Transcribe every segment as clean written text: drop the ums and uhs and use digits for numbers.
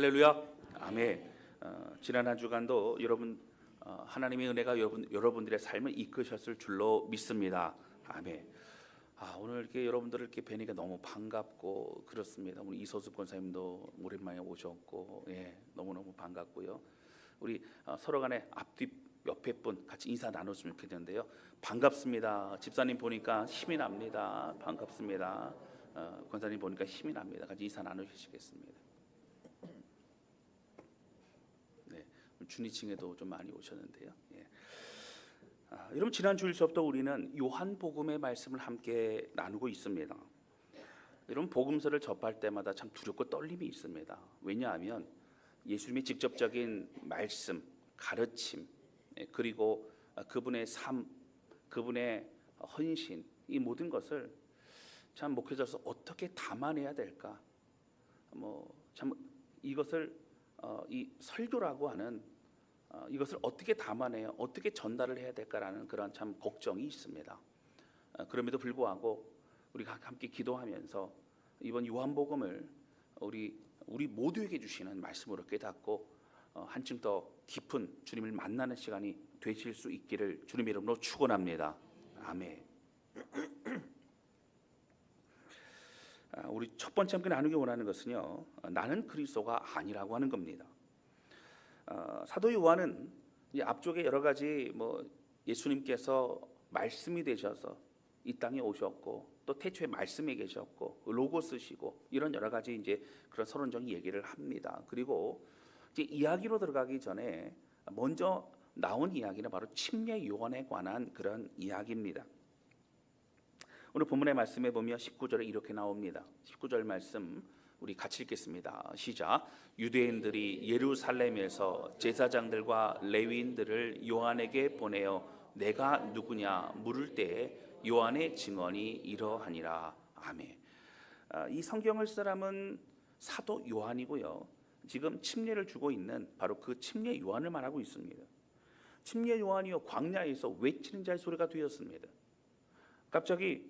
할렐루야, 아멘. 지난 한 주간도 여러분 하나님의 은혜가 여러분들의 삶을 이끄셨을 줄로 믿습니다. 아멘. 오늘 이렇게 여러분들을 이렇게 뵈니까 너무 반갑고 그렇습니다. 우리 이소숙 권사님도 오랜만에 오셨고, 너무 반갑고요. 우리 서로 간에 앞뒤 옆에 분 같이 인사 나눴으면 좋겠는데요. 반갑습니다. 집사님 보니까 힘이 납니다. 반갑습니다. 권사님 보니까 힘이 납니다. 같이 인사 나누시겠습니다. 준이층에도 좀 많이 오셨는데요. 여러분, 지난 주일 수업도 우리는 요한복음의 말씀을 함께 나누고 있습니다. 여러분, 복음서를 접할 때마다 참 두렵고 떨림이 있습니다. 왜냐하면 예수님의 직접적인 말씀, 가르침, 그리고 그분의 삶, 그분의 헌신, 이 모든 것을 참 목회자로서 어떻게 담아내야 될까? 참 이것을 이 설교라고 하는 이것을 어떻게 담아내요? 어떻게 전달을 해야 될까라는 그런 참 걱정이 있습니다. 그럼에도 불구하고 우리가 함께 기도하면서 이번 요한복음을 우리 모두에게 주시는 말씀으로 깨닫고 한층 더 깊은 주님을 만나는 시간이 되실 수 있기를 주님의 이름으로 축원합니다. 아멘. 우리 첫 번째 함께 나누기 원하는 것은요, 나는 그리스도가 아니라고 하는 겁니다. 사도 요한은 이 앞쪽에 여러 가지 예수님께서 말씀이 되셔서 이 땅에 오셨고, 또 태초에 말씀에 계셨고, 로고스시고, 이런 여러 가지 이제 그런 서론적인 얘기를 합니다. 그리고 이제 이야기로 들어가기 전에 먼저 나온 이야기는 바로 침례 요한에 관한 그런 이야기입니다. 오늘 본문의 말씀에 보면 19절에 이렇게 나옵니다. 19절 말씀 우리 같이 읽겠습니다. 시작. 유대인들이 예루살렘에서 제사장들과 레위인들을 요한에게 보내어 내가 누구냐 물을 때에 요한의 증언이 이러하니라. 아멘. 이 성경을 쓴 사람은 사도 요한이고요. 지금 침례를 주고 있는 바로 그 침례 요한을 말하고 있습니다. 침례 요한이요, 광야에서 외치는 자의 소리가 되었습니다. 갑자기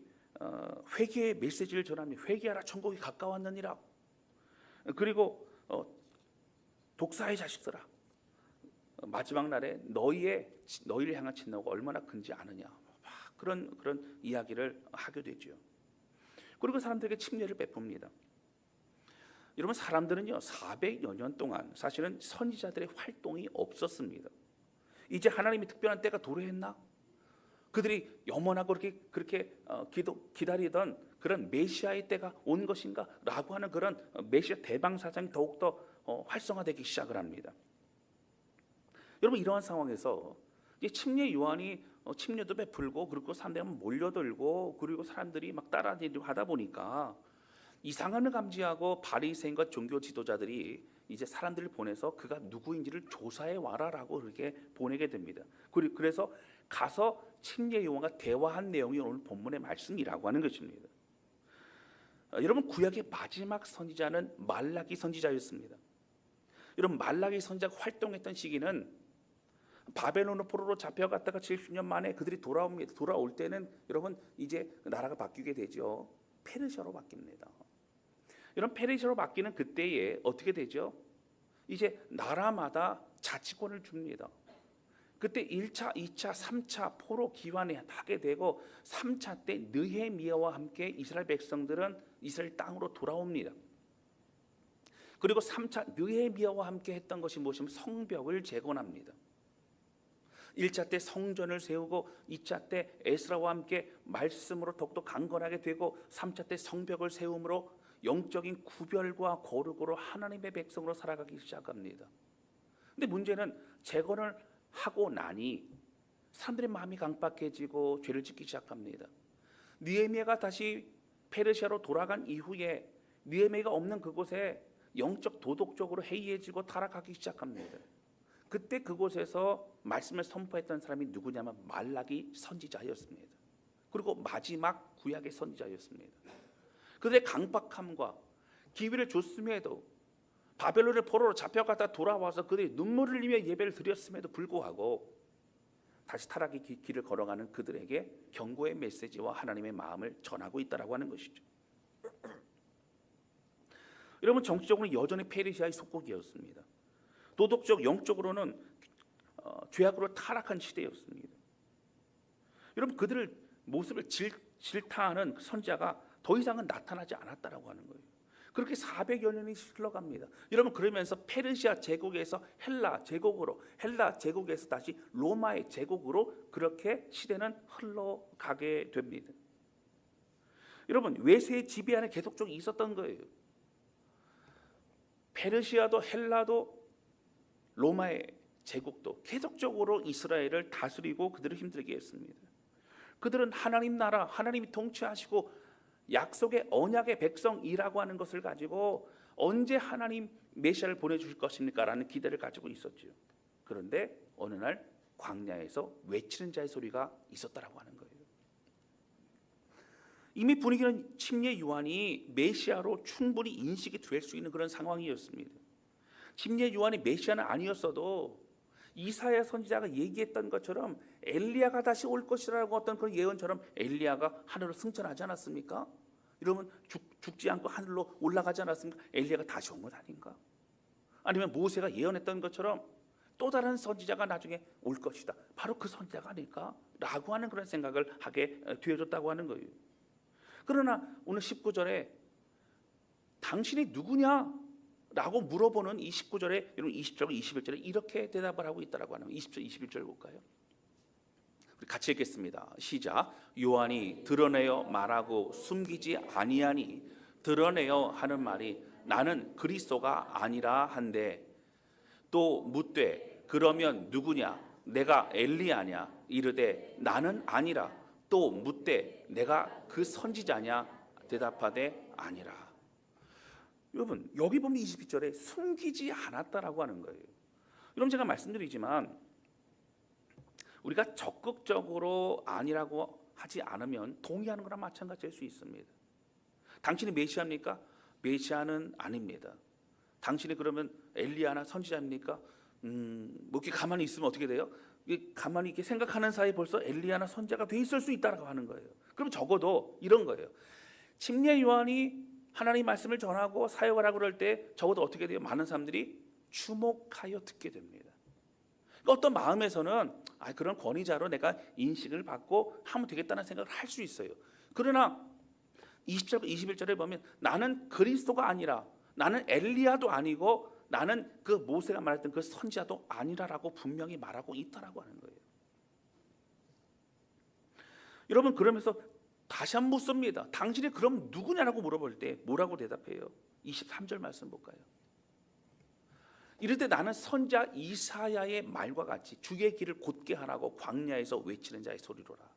회개의 메시지를 전합니다. 회개하라, 천국이 가까웠느니라. 그리고 독사의 자식들아, 마지막 날에 너희를 향한 진노가 얼마나 큰지 아느냐. 그런 이야기를 하게 되죠. 그리고 사람들에게 침례를 베풉니다. 여러분, 사람들은요 400여 년 동안 사실은 선지자들의 활동이 없었습니다. 이제 하나님이 특별한 때가 도래했나? 그들이 염원하고 그렇게 기다리던 그런 메시아의 때가 온 것인가? 라고 하는 그런 메시아 대방사장이 더욱더 활성화되기 시작을 합니다. 여러분, 이러한 상황에서 이제 침례 요한이 침례도 베풀고, 그리고 사람들이 몰려들고, 그리고 사람들이 막 따라다니고 하다 보니까 이상함을 감지하고 바리새인과 종교 지도자들이 이제 사람들을 보내서 그가 누구인지를 조사해 와라라고 그렇게 보내게 됩니다. 그래서 가서 침례 요한과 대화한 내용이 오늘 본문의 말씀이라고 하는 것입니다. 여러분, 구약의 마지막 선지자는 말라기 선지자였습니다. 여러분, 말라기 선지자가 활동했던 시기는 바벨론 포로로 잡혀갔다가 70년 만에 그들이 돌아옵니다. 돌아올 때는 여러분 이제 나라가 바뀌게 되죠. 페르시아로 바뀝니다. 이런 페르시아로 바뀌는 그때에 어떻게 되죠? 이제 나라마다 자치권을 줍니다. 그때 1차, 2차, 3차 포로 기환을 하게 되고 3차 때 느헤미야와 함께 이스라엘 백성들은 이스라엘 땅으로 돌아옵니다. 그리고 3차 느헤미야와 함께 했던 것이 무엇이냐면 성벽을 재건합니다. 1차 때 성전을 세우고 2차 때 에스라와 함께 말씀으로 더욱더 강건하게 되고 3차 때 성벽을 세움으로 영적인 구별과 거룩으로 하나님의 백성으로 살아가기 시작합니다. 근데 문제는 재건을 하고 나니 사람들의 마음이 강박해지고 죄를 짓기 시작합니다. 느헤미야가 다시 페르시아로 돌아간 이후에 느헤미야가 없는 그곳에 영적 도덕적으로 해이해지고 타락하기 시작합니다. 그때 그곳에서 말씀을 선포했던 사람이 누구냐면 말라기 선지자였습니다. 그리고 마지막 구약의 선지자였습니다. 그들의 강박함과 기회를 줬음에도 바벨론의 포로로 잡혀갔다 돌아와서 그들이 눈물을 흘리며 예배를 드렸음에도 불구하고 다시 타락의 길을 걸어가는 그들에게 경고의 메시지와 하나님의 마음을 전하고 있다라고 하는 것이죠. 여러분, 정치적으로는 여전히 페르시아의 속국이었습니다. 도덕적, 영적으로는 죄악으로 타락한 시대였습니다. 여러분, 그들을 모습을 질타하는 선지자가 더 이상은 나타나지 않았다라고 하는 거예요. 그렇게 400여 년이 흘러갑니다. 여러분, 그러면서 페르시아 제국에서 헬라 제국으로, 헬라 제국에서 다시 로마의 제국으로 그렇게 시대는 흘러가게 됩니다. 여러분, 외세의 지배 안에 계속적으로 있었던 거예요. 페르시아도 헬라도 로마의 제국도 계속적으로 이스라엘을 다스리고 그들을 힘들게 했습니다. 그들은 하나님 나라, 하나님이 통치하시고 약속의 언약의 백성이라고 하는 것을 가지고 언제 하나님 메시아를 보내주실 것입니까? 라는 기대를 가지고 있었죠. 그런데 어느 날 광야에서 외치는 자의 소리가 있었다라고 하는 거예요. 이미 분위기는 침례 요한이 메시아로 충분히 인식이 될 수 있는 그런 상황이었습니다. 침례 요한이 메시아는 아니었어도 이사야 선지자가 얘기했던 것처럼 엘리야가 다시 올 것이라고 어떤 그런 예언처럼 엘리야가 하늘로 승천하지 않았습니까? 이러면 죽지 않고 하늘로 올라가지 않았습니까? 엘리야가 다시 온 것 아닌가? 아니면 모세가 예언했던 것처럼 또 다른 선지자가 나중에 올 것이다, 바로 그 선지자가 아닐까? 라고 하는 그런 생각을 하게 되어졌다고 하는 거예요. 그러나 오늘 19절에 당신이 누구냐? 라고 물어보는 이 19절에 여러분 20절과 21절에 이렇게 대답을 하고 있다라고 하는 20절 21절 볼까요? 우리 같이 읽겠습니다. 시작. 요한이 드러내어 말하고 숨기지 아니하니 드러내어 하는 말이 나는 그리스도가 아니라 한데 또 묻되 그러면 누구냐? 내가 엘리야냐? 이르되 나는 아니라. 또 묻되 내가 그 선지자냐? 대답하되 아니라. 여러분, 여기 보면 22절에 숨기지 않았다라고 하는 거예요. 여러분, 제가 말씀드리지만 우리가 적극적으로 아니라고 하지 않으면 동의하는 거랑 마찬가지일 수 있습니다. 당신이 메시아입니까? 메시아는 아닙니다. 당신이 그러면 엘리야나 선지자입니까? 뭐 이렇게 가만히 있으면 어떻게 돼요? 가만히 이렇게 생각하는 사이 벌써 엘리야나 선지자가 돼 있을 수 있다라고 하는 거예요. 그럼 적어도 이런 거예요. 침례 요한이 하나님 말씀을 전하고 사역을 하고 그럴 때 적어도 어떻게 돼요? 많은 사람들이 주목하여 듣게 됩니다. 그러니까 어떤 마음에서는 그런 권위자로 내가 인식을 받고 하면 되겠다는 생각을 할 수 있어요. 그러나 20절, 21절에 보면 나는 그리스도가 아니라, 나는 엘리야도 아니고, 나는 그 모세가 말했던 그 선지자도 아니라라고 분명히 말하고 있다라고 하는 거예요. 여러분, 그러면서 다시 한번 묻습니다. 당신이 그럼 누구냐라고 물어볼 때 뭐라고 대답해요? 23절 말씀 볼까요? 이럴 때 나는 선지자 이사야의 말과 같이 주의 길을 곧게 하라고 광야에서 외치는 자의 소리로라.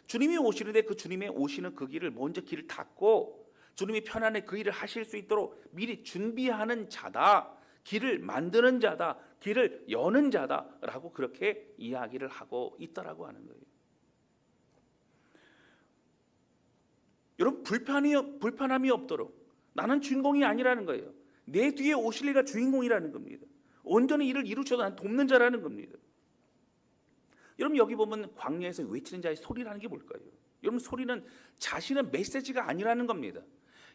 주님이 오시는데 그 주님의 오시는 그 길을 먼저 길을 닫고 주님이 편안히 그 일을 하실 수 있도록 미리 준비하는 자다, 길을 만드는 자다, 길을 여는 자다라고 그렇게 이야기를 하고 있다라고 하는 거예요. 여러분, 불편함이 없도록 나는 주인공이 아니라는 거예요. 내 뒤에 오실 이가 주인공이라는 겁니다. 온전히 이를 이루셔도 난 돕는 자라는 겁니다. 여러분, 여기 보면 광야에서 외치는 자의 소리라는 게 뭘까요? 여러분, 소리는 자신의 메시지가 아니라는 겁니다.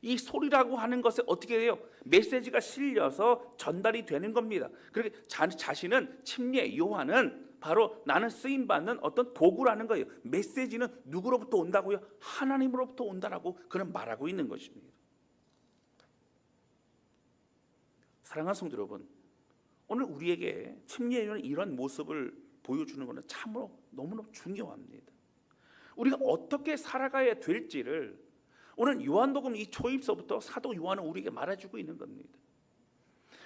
이 소리라고 하는 것에 어떻게 해요? 메시지가 실려서 전달이 되는 겁니다. 그렇게 자신은 침례 요한은 바로 나는 쓰임받는 어떤 도구라는 거예요. 메시지는 누구로부터 온다고요? 하나님으로부터 온다라고 그는 말하고 있는 것입니다. 사랑하는 성도 여러분, 오늘 우리에게 침례 요한의 이런 모습을 보여주는 것은 참으로 너무너무 중요합니다. 우리가 어떻게 살아가야 될지를 오늘 요한복음 이 초입서부터 사도 요한은 우리에게 말해주고 있는 겁니다.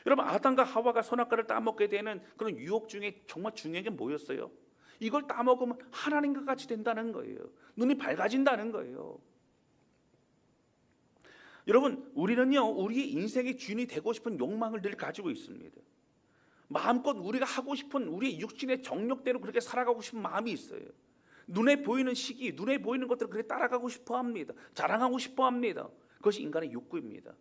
여러분, 아담과 하와가 선악과를 따먹게 되는 그런 유혹 중에 정말 중요한 게 뭐였어요? 이걸 따먹으면 하나님과 같이 된다는 거예요. 눈이 밝아진다는 거예요. 여러분, 우리는요, 우리의 인생의 주인이 되고 싶은 욕망을 늘 가지고 있습니다. 마음껏 우리가 하고 싶은 우리의 육신의 정욕대로 그렇게 살아가고 싶은 마음이 있어요. 눈에 보이는 시기, 눈에 보이는 것들을 그렇게 따라가고 싶어 합니다. 자랑하고 싶어 합니다. 그것이 인간의 욕구입니다.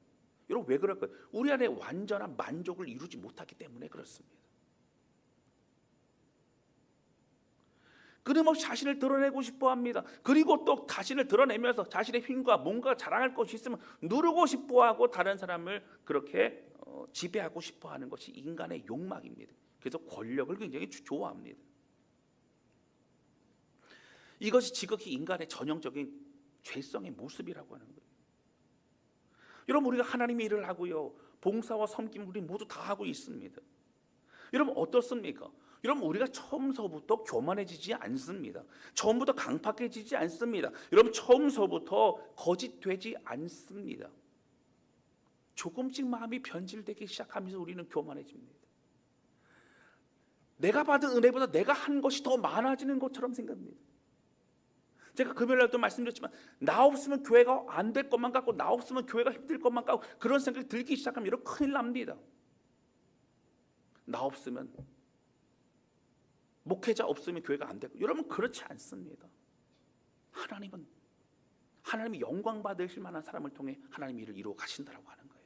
여러분, 왜 그럴까요? 우리 안에 완전한 만족을 이루지 못하기 때문에 그렇습니다. 끊임없이 자신을 드러내고 싶어 합니다. 그리고 또 자신을 드러내면서 자신의 힘과 뭔가 자랑할 것이 있으면 누르고 싶어 하고 다른 사람을 그렇게 지배하고 싶어 하는 것이 인간의 욕망입니다. 그래서 권력을 굉장히 좋아합니다. 이것이 지극히 인간의 전형적인 죄성의 모습이라고 하는 거예요. 여러분, 우리가 하나님의 일을 하고요, 봉사와 섬김 우리 모두 다 하고 있습니다. 여러분, 어떻습니까? 여러분, 우리가 처음서부터 교만해지지 않습니다. 처음부터 강팍해지지 않습니다. 여러분, 처음서부터 거짓되지 않습니다. 조금씩 마음이 변질되기 시작하면서 우리는 교만해집니다. 내가 받은 은혜보다 내가 한 것이 더 많아지는 것처럼 생각합니다. 제가 금요일날도 말씀드렸지만 나 없으면 교회가 안 될 것만 같고 나 없으면 교회가 힘들 것만 같고 그런 생각이 들기 시작하면 여러분 큰일 납니다. 나 없으면, 목회자 없으면 교회가 안 되고, 여러분 그렇지 않습니다. 하나님이 영광 받으실 만한 사람을 통해 하나님 일을 이루어 가신다라고 하는 거예요.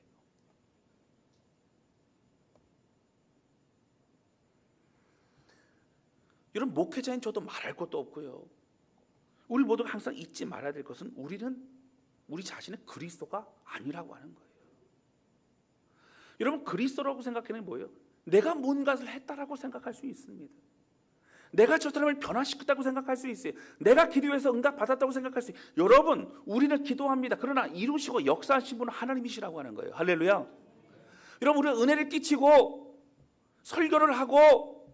여러분, 목회자인 저도 말할 것도 없고요, 우리 모두가 항상 잊지 말아야 될 것은 우리 자신은 그리스도가 아니라고 하는 거예요. 여러분, 그리스도라고 생각하는 뭐예요? 내가 뭔가를 했다라고 생각할 수 있습니다. 내가 저 사람을 변화시켰다고 생각할 수 있어요. 내가 기도해서 응답 받았다고 생각할 수 있어요. 여러분, 우리는 기도합니다. 그러나 이루시고 역사하신 분은 하나님이시라고 하는 거예요. 할렐루야. 여러분, 우리가 은혜를 끼치고 설교를 하고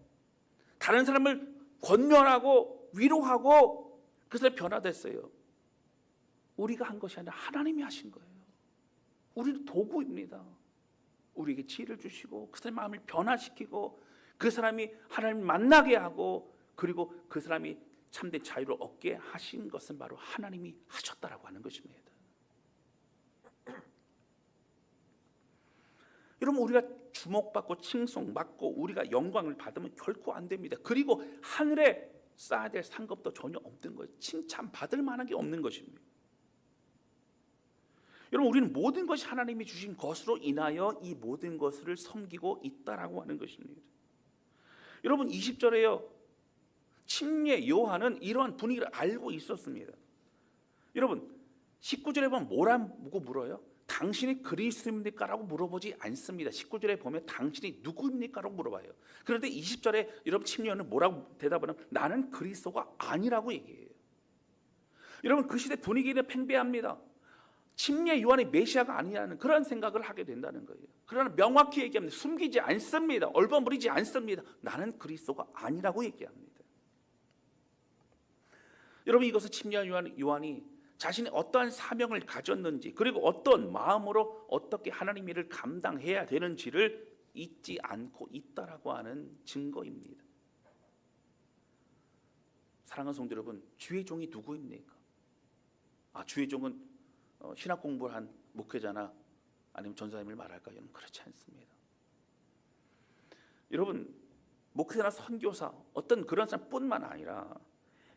다른 사람을 권면하고 위로하고 그래서 변화됐어요. 우리가 한 것이 아니라 하나님이 하신 거예요. 우리는 도구입니다. 우리에게 지혜를 주시고 그 사람의 마음을 변화시키고 그 사람이 하나님을 만나게 하고 그리고 그 사람이 참된 자유를 얻게 하신 것은 바로 하나님이 하셨다라고 하는 것입니다. 여러분, 우리가 주목받고 칭송받고 우리가 영광을 받으면 결코 안 됩니다. 그리고 하늘에 쌓아야 될 상급도 전혀 없는 거예요. 칭찬받을 만한 게 없는 것입니다. 여러분, 우리는 모든 것이 하나님이 주신 것으로 인하여 이 모든 것을 섬기고 있다라고 하는 것입니다. 여러분, 20절에요, 침례 요한은 이러한 분위기를 알고 있었습니다. 여러분, 19절에 보면 뭐라고 물어요? 당신이 그리스도입니까? 라고 물어보지 않습니다. 19절에 보면 당신이 누구입니까? 라고 물어봐요. 그런데 20절에 여러분, 침례 요한은 뭐라고 대답하면 나는 그리스도가 아니라고 얘기해요. 여러분, 그 시대 분위기는 팽배합니다. 침례 요한이 메시아가 아니라는 그런 생각을 하게 된다는 거예요. 그러나 명확히 얘기합니다. 숨기지 않습니다. 얼버무리지 않습니다. 나는 그리스도가 아니라고 얘기합니다. 여러분, 이것은 침례 요한이 자신이 어떠한 사명을 가졌는지 그리고 어떤 마음으로 어떻게 하나님 일을 감당해야 되는지를 잊지 않고 있다라고 하는 증거입니다. 사랑하는 성도 여러분, 주의 종이 누구입니까? 주의 종은 신학 공부를 한 목회자나 아니면 전사님을 말할까요? 그렇지 않습니다. 여러분, 목회자나 선교사 어떤 그런 사람뿐만 아니라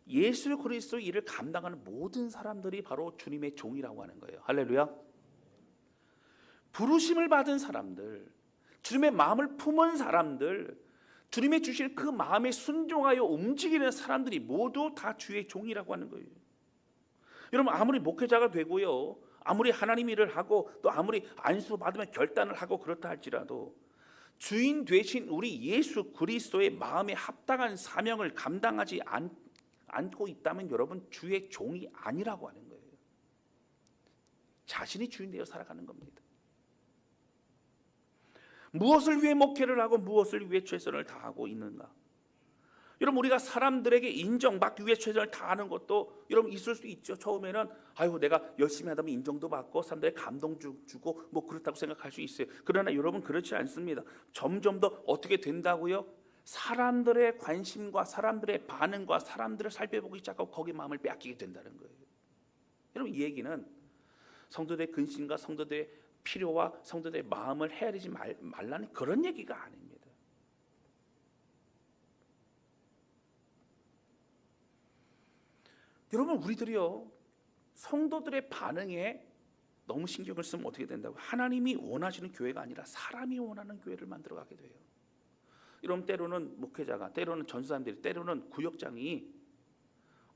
예수 그리스도의 일을 감당하는 모든 사람들이 바로 주님의 종이라고 하는 거예요. 할렐루야. 부르심을 받은 사람들, 주님의 마음을 품은 사람들, 주님의 주시는 그 마음에 순종하여 움직이는 사람들이 모두 다 주의 종이라고 하는 거예요. 여러분, 아무리 목회자가 되고요, 아무리 하나님 일을 하고 또 아무리 안수 받으면 결단을 하고 그렇다 할지라도 주인 되신 우리 예수 그리스도의 마음에 합당한 사명을 감당하지 않고 있다면 여러분, 주의 종이 아니라고 하는 거예요. 자신이 주인 되어 살아가는 겁니다. 무엇을 위해 목회를 하고 무엇을 위해 최선을 다하고 있는가? 여러분, 우리가 사람들에게 인정받기 위해 최선을 다하는 것도 여러분 있을 수 있죠. 처음에는 내가 열심히 하다 보면 인정도 받고 사람들의 감동 주고 뭐 그렇다고 생각할 수 있어요. 그러나 여러분, 그렇지 않습니다. 점점 더 어떻게 된다고요? 사람들의 관심과 사람들의 반응과 사람들을 살펴보기 시작하고 거기에 마음을 빼앗기게 된다는 거예요. 여러분, 이 얘기는 성도들의 근심과 성도들의 필요와 성도들의 마음을 헤아리지 말라는 그런 얘기가 아닙니다. 여러분, 우리들이요, 성도들의 반응에 너무 신경을 쓰면 어떻게 된다고? 하나님이 원하시는 교회가 아니라 사람이 원하는 교회를 만들어가게 돼요. 여러분, 때로는 목회자가, 때로는 전사님들이, 때로는 구역장이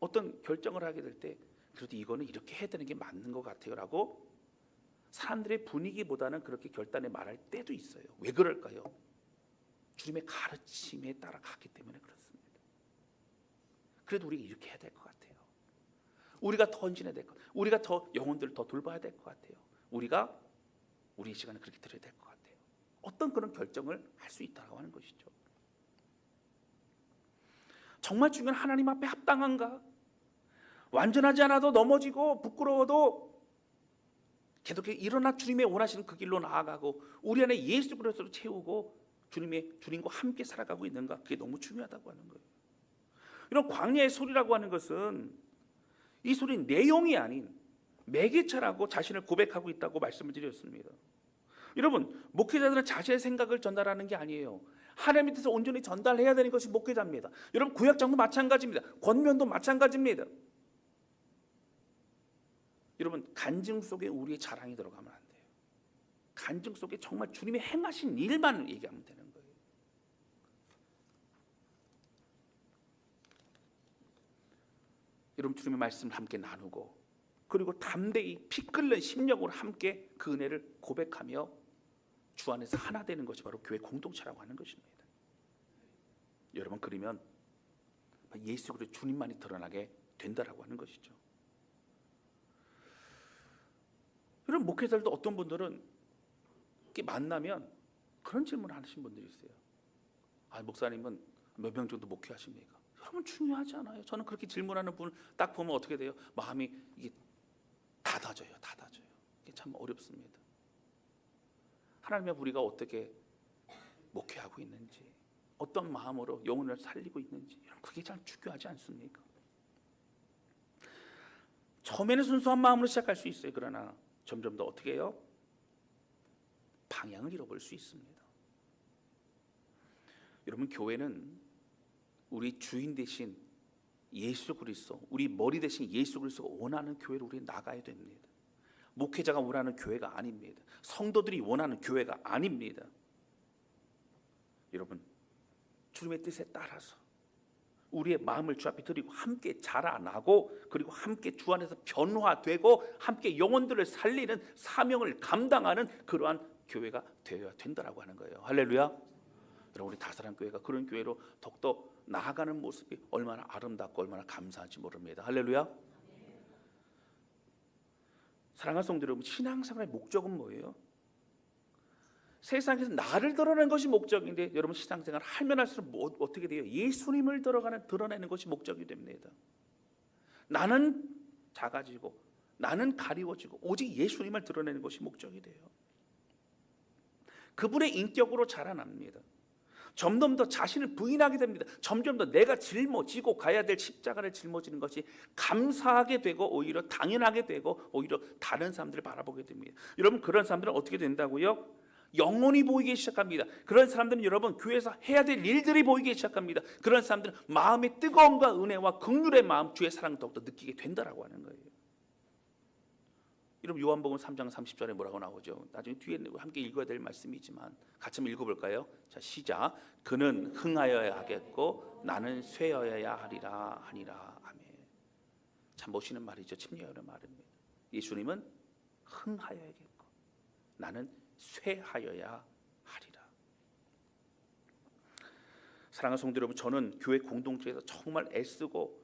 어떤 결정을 하게 될 때 그래도 이거는 이렇게 해야 되는 게 맞는 것 같아요 라고 사람들의 분위기보다는 그렇게 결단에 말할 때도 있어요. 왜 그럴까요? 주님의 가르침에 따라 갔기 때문에 그렇습니다. 그래도 우리가 이렇게 해야 될 것 같아요. 우리가 더 헌신해야 될 것 같아요. 우리가 더 영혼들을 더 돌봐야 될 것 같아요. 우리가 우리의 시간을 그렇게 드려야 될 것 같아요. 어떤 그런 결정을 할 수 있다고 하는 것이죠. 정말 중요한 하나님 앞에 합당한가? 완전하지 않아도 넘어지고 부끄러워도 계속 일어나 주님의 원하시는 그 길로 나아가고 우리 안에 예수 그리스도로 채우고 주님과 함께 살아가고 있는가? 그게 너무 중요하다고 하는 거예요. 이런 광야의 소리라고 하는 것은 이 소리는 내용이 아닌 매개체라고 자신을 고백하고 있다고 말씀을 드렸습니다. 여러분, 목회자들은 자신의 생각을 전달하는 게 아니에요. 하나님 뜻을 온전히 전달해야 되는 것이 목회자입니다. 여러분, 구약장도 마찬가지입니다. 권면도 마찬가지입니다. 여러분, 간증 속에 우리의 자랑이 들어가면 안 돼요. 간증 속에 정말 주님이 행하신 일만 얘기하면 되는 거예요. 여러분, 주님의 말씀을 함께 나누고 그리고 담대히 피 끓는 심령으로 함께 그 은혜를 고백하며 주 안에서 하나 되는 것이 바로 교회 공동체라고 하는 것입니다. 여러분, 그러면 예수 그리스도 주님만이 드러나게 된다라고 하는 것이죠. 여러분, 목회자들도 어떤 분들은 이렇게 만나면 그런 질문을 하시는 분들이 있어요. 목사님은 몇 명 정도 목회하십니까? 여러분, 중요하지 않아요. 저는 그렇게 질문하는 분을 딱 보면 어떻게 돼요? 마음이 이게 닫아져요. 이게 참 어렵습니다. 하나님 앞에 우리가 어떻게 목회하고 있는지, 어떤 마음으로 영혼을 살리고 있는지, 그게 참 중요하지 않습니까? 처음에는 순수한 마음으로 시작할 수 있어요. 그러나 점점 더 어떻게 해요? 방향을 잃어버릴 수 있습니다. 여러분, 교회는 우리 주인 대신 예수 그리스도, 우리 머리 대신 예수 그리스도가 원하는 교회로 우리 나가야 됩니다. 목회자가 원하는 교회가 아닙니다. 성도들이 원하는 교회가 아닙니다. 여러분, 주님의 뜻에 따라서 우리의 마음을 주 앞에 드리고 함께 자라나고 그리고 함께 주 안에서 변화되고 함께 영혼들을 살리는 사명을 감당하는 그러한 교회가 되어야 된다라고 하는 거예요. 할렐루야. 여러분, 우리 다사랑 교회가 그런 교회로 더욱더 나아가는 모습이 얼마나 아름답고 얼마나 감사한지 모릅니다. 할렐루야. 사랑하는 성도 여러분, 신앙생활의 목적은 뭐예요? 세상에서 나를 드러내는 것이 목적인데 여러분, 신앙생활 하면 할수록 어떻게 돼요? 예수님을 드러내는 것이 목적이 됩니다. 나는 작아지고 나는 가리워지고 오직 예수님을 드러내는 것이 목적이 돼요. 그분의 인격으로 자라납니다. 점점 더 자신을 부인하게 됩니다. 점점 더 내가 짊어지고 가야 될 십자가를 짊어지는 것이 감사하게 되고 오히려 당연하게 되고 오히려 다른 사람들을 바라보게 됩니다. 여러분, 그런 사람들은 어떻게 된다고요? 영혼이 보이기 시작합니다. 그런 사람들은 여러분, 교회에서 해야 될 일들이 보이기 시작합니다. 그런 사람들은 마음의 뜨거움과 은혜와 긍휼의 마음, 주의 사랑을 더욱더 느끼게 된다라고 하는 거예요. 여러분, 요한복음 3장 30절에 뭐라고 나오죠? 나중에 뒤에 함께 읽어야 될 말씀이지만 같이 한번 읽어볼까요? 자, 시작. 그는 흥하여야 하겠고 나는 쇠하여야 하리라 하니라. 아멘. 참 멋있는 말이죠. 침례하는 말입니다. 예수님은 흥하여야겠고 나는 쇠하여야 하리라. 사랑하는 성도 여러분, 저는 교회 공동체에서 정말 애쓰고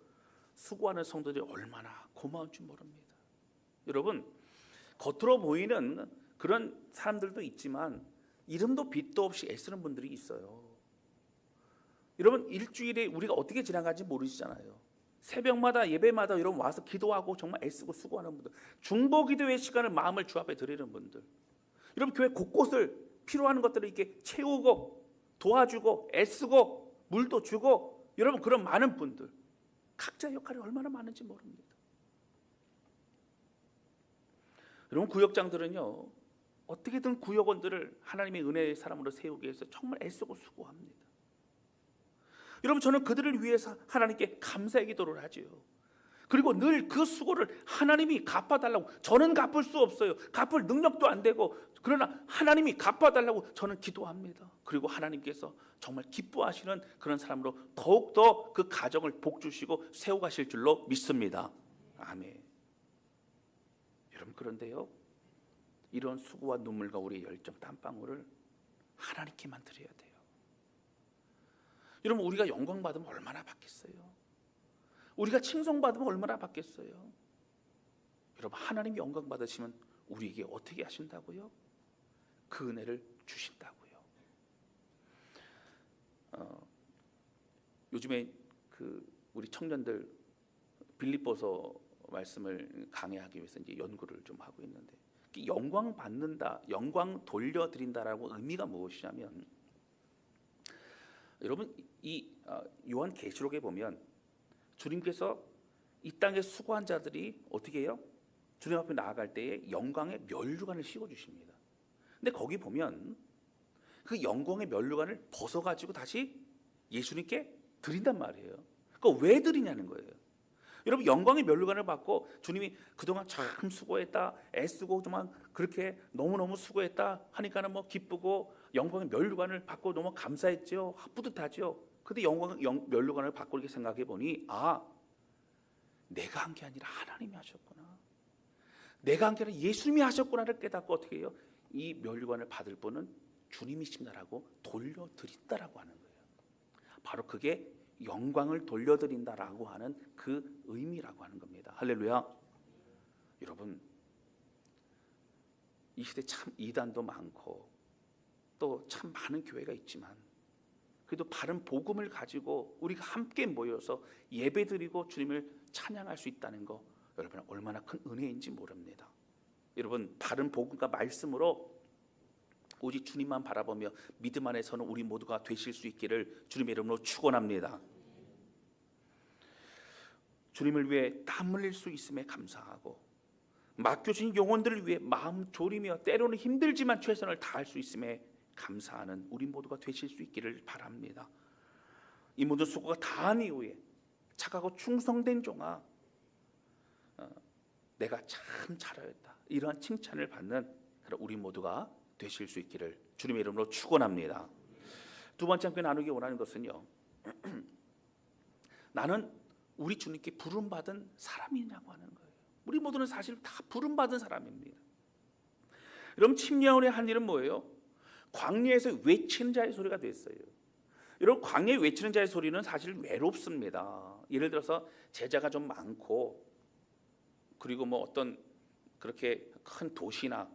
수고하는 성도들이 얼마나 고마운 줄 모릅니다. 여러분, 겉으로 보이는 그런 사람들도 있지만 이름도 빛도 없이 애쓰는 분들이 있어요. 여러분, 일주일에 우리가 어떻게 지나가는지 모르시잖아요. 새벽마다 예배마다 여러분 와서 기도하고 정말 애쓰고 수고하는 분들, 중보기도의 시간을 마음을 주 앞에 드리는 분들, 여러분, 교회 곳곳을 필요한 것들을 이렇게 채우고 도와주고 애쓰고 물도 주고, 여러분, 그런 많은 분들, 각자의 역할이 얼마나 많은지 모릅니다. 여러분, 구역장들은요, 어떻게든 구역원들을 하나님의 은혜의 사람으로 세우기 위해서 정말 애쓰고 수고합니다. 여러분, 저는 그들을 위해서 하나님께 감사의 기도를 하지요. 그리고 늘 그 수고를 하나님이 갚아달라고, 저는 갚을 수 없어요. 갚을 능력도 안 되고, 그러나 하나님이 갚아달라고 저는 기도합니다. 그리고 하나님께서 정말 기뻐하시는 그런 사람으로 더욱더 그 가정을 복주시고 세워가실 줄로 믿습니다. 아멘. 여러분, 그런데요, 이런 수고와 눈물과 우리의 열정 땀방울을 하나님께만 드려야 돼요. 여러분, 우리가 영광 받으면 얼마나 받겠어요? 우리가 칭송받으면 얼마나 받겠어요? 여러분, 하나님 영광 받으시면 우리에게 어떻게 하신다고요? 그 은혜를 주신다고요. 요즘에 우리 청년들 빌립보서 말씀을 강해하기 위해서 이제 연구를 좀 하고 있는데, 영광 받는다, 영광 돌려드린다라고 의미가 무엇이냐면, 여러분, 이 요한계시록에 보면 주님께서 이 땅에 수고한 자들이 어떻게 해요? 주님 앞에 나아갈 때에 영광의 면류관을 씌워주십니다. 근데 거기 보면 그 영광의 면류관을 벗어가지고 다시 예수님께 드린단 말이에요. 그거 왜 드리냐는 거예요. 여러분, 영광의 면류관을 받고 주님이 그동안 참 수고했다, 애쓰고 정말 그렇게 너무너무 수고했다 하니까는 뭐 기쁘고, 영광의 면류관을 받고 너무 감사했죠. 뿌듯하죠. 근데 영광의 면류관을 받고 이렇게 생각해 보니, 아, 내가 한 게 아니라 하나님이 하셨구나, 내가 한 게 아니라 예수님이 하셨구나를 깨닫고 어떻게 해요? 이 면류관을 받을 분은 주님이십니다라고 돌려드린다라고 하는 거예요. 바로 그게 영광을 돌려드린다라고 하는 그 의미라고 하는 겁니다. 할렐루야. 여러분, 이 시대 참 이단도 많고 또 참 많은 교회가 있지만, 그래도 바른 복음을 가지고 우리가 함께 모여서 예배드리고 주님을 찬양할 수 있다는 거, 여러분 얼마나 큰 은혜인지 모릅니다. 여러분, 바른 복음과 말씀으로 오직 주님만 바라보며 믿음 안에서는 우리 모두가 되실 수 있기를 주님의 이름으로 축원합니다. 주님을 위해 땀 흘릴 수 있음에 감사하고, 맡겨진 영혼들을 위해 마음 졸이며 때로는 힘들지만 최선을 다할 수 있음에 감사하는 우리 모두가 되실 수 있기를 바랍니다. 이 모든 수고가 다한 이후에 착하고 충성된 종아, 내가 참 잘하였다, 이러한 칭찬을 받는 그런 우리 모두가 되실 수 있기를 주님의 이름으로 축원합니다. 두 번째 함께 나누기 원하는 것은요, 나는 우리 주님께 부름받은 사람이냐고 하는 거예요. 우리 모두는 사실 다 부름받은 사람입니다. 여러분, 침례원의 한 일은 뭐예요? 광야에서 외치는 자의 소리가 됐어요. 여러분, 광야에 외치는 자의 소리는 사실 외롭습니다. 예를 들어서 제자가 좀 많고, 그리고 뭐 어떤 그렇게 큰 도시나